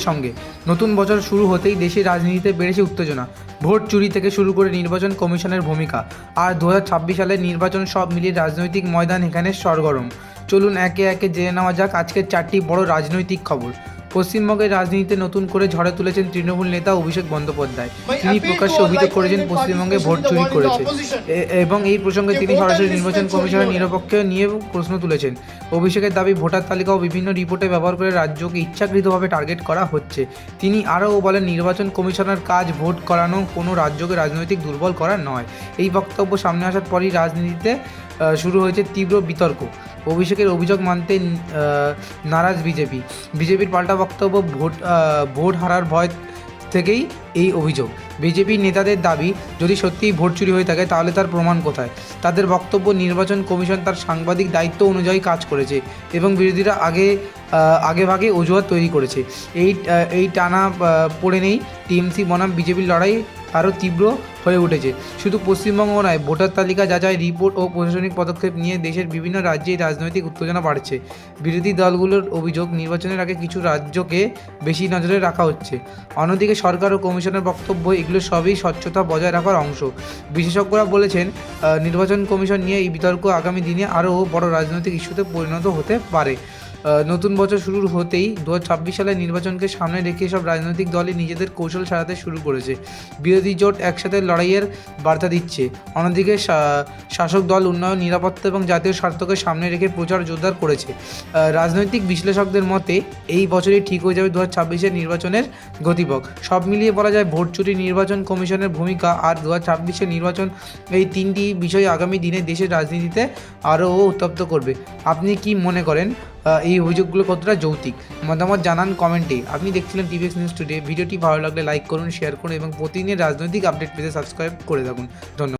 সঙ্গে নতুন বছর শুরু হতেই দেশের রাজনীতিতে বেড়েছে উত্তেজনা। ভোট চুরি থেকে শুরু করে নির্বাচন কমিশনের ভূমিকা আর 2026 সালের নির্বাচন সব মিলিয়ে রাজনৈতিক ময়দান এখানে সরগরম। চলুন একে একে জেনে নেওয়া যাক আজকের 4টি বড় রাজনৈতিক খবর। পশ্চিমবঙ্গের রাজনীতিতে নতুন করে ঝড়ে তুলেছেন তৃণমূল নেতা অভিষেক বন্দ্যোপাধ্যায়। তিনি প্রকাশ্যে অভিযোগ করেছেন পশ্চিমবঙ্গে ভোট চুরি করেছে এবং এই প্রসঙ্গে তিনি সরাসরি নির্বাচন কমিশনের নিরপেক্ষ নিয়ে প্রশ্ন তুলেছেন। অভিষেকের দাবি ভোটার তালিকা ও বিভিন্ন রিপোর্টে ব্যবহার করে রাজ্যকে ইচ্ছাকৃতভাবে টার্গেট করা হচ্ছে। তিনি আরও বলেন নির্বাচন কমিশনের কাজ ভোট করানো, কোনো রাজ্যকে রাজনৈতিক দুর্বল করা নয়। এই বক্তব্য সামনে আসার পরই রাজনীতিতে শুরু হয়েছে তীব্র বিতর্ক। অভিষেকের অভিযোগ মানতে নারাজ বিজেপির পাল্টা বক্তব্য ভোট হারার ভয় থেকেই এই অভিযোগ। বিজেপির নেতাদের দাবি যদি সত্যিই ভোট চুরি হয়ে থাকে তাহলে তার প্রমাণ কোথায়। তাদের বক্তব্য নির্বাচন কমিশন তার সাংবাদিক দায়িত্ব অনুযায়ী কাজ করেছে এবং বিরোধীরা আগেভাগে অজুহাত তৈরি করেছে। এই টানা পড়ে নেই টিএমসি বনাম বিজেপির লড়াই আরও তীব্র হয়ে উঠেছে। শুধু পশ্চিমবঙ্গ নয়, ভোটার তালিকা যাচাই, রিপোর্ট ও প্রশাসনিক পদক্ষেপ নিয়ে দেশের বিভিন্ন রাজ্যেই রাজনৈতিক উত্তেজনা বাড়ছে। বিরোধী দলগুলোর অভিযোগ নির্বাচনের আগে কিছু রাজ্যকে বেশি নজরে রাখা হচ্ছে। অন্যদিকে সরকার ও কমিশনের বক্তব্য এগুলো সবই স্বচ্ছতা বজায় রাখার অংশ। বিশেষজ্ঞরা বলেছেন নির্বাচন কমিশন নিয়ে এই বিতর্ক আগামী দিনে আরও বড় রাজনৈতিক ইস্যুতে পরিণত হতে পারে। নতুন বছর শুরু হতেই 2026 সালের নির্বাচনকে সামনে রেখে সব রাজনৈতিক দলই নিজেদের কৌশল সাজাতে শুরু করেছে। বিরোধী জোট একসাথে লড়াইয়ের বার্তা দিচ্ছে, অন্যদিকে শাসক দল উন্নয়ন, নিরাপত্তা এবং জাতীয় স্বার্থকে সামনে রেখে প্রচার জোরদার করেছে। রাজনৈতিক বিশ্লেষকদের মতে এই বছরই ঠিক হয়ে যাবে 2026-এর নির্বাচনের গতিপথ। সব মিলিয়ে বলা যায় ভোট চুরি, নির্বাচন কমিশনের ভূমিকা আর 2026-এর নির্বাচন, এই তিনটি বিষয় আগামী দিনে দেশের রাজনীতিতে আরও উত্তপ্ত করবে। আপনি কি মনে করেন এই অভিযোগগুলো কতটা যৌক্তিক? মতামত জানান কমেন্টে। আপনি দেখছিলেন টিভিএক্স নিউজ টুডে। ভিডিওটি ভালো লাগলে লাইক করুন, শেয়ার করুন এবং প্রতিদিনের রাজনৈতিক আপডেট পেতে সাবস্ক্রাইব করে থাকুন। ধন্যবাদ।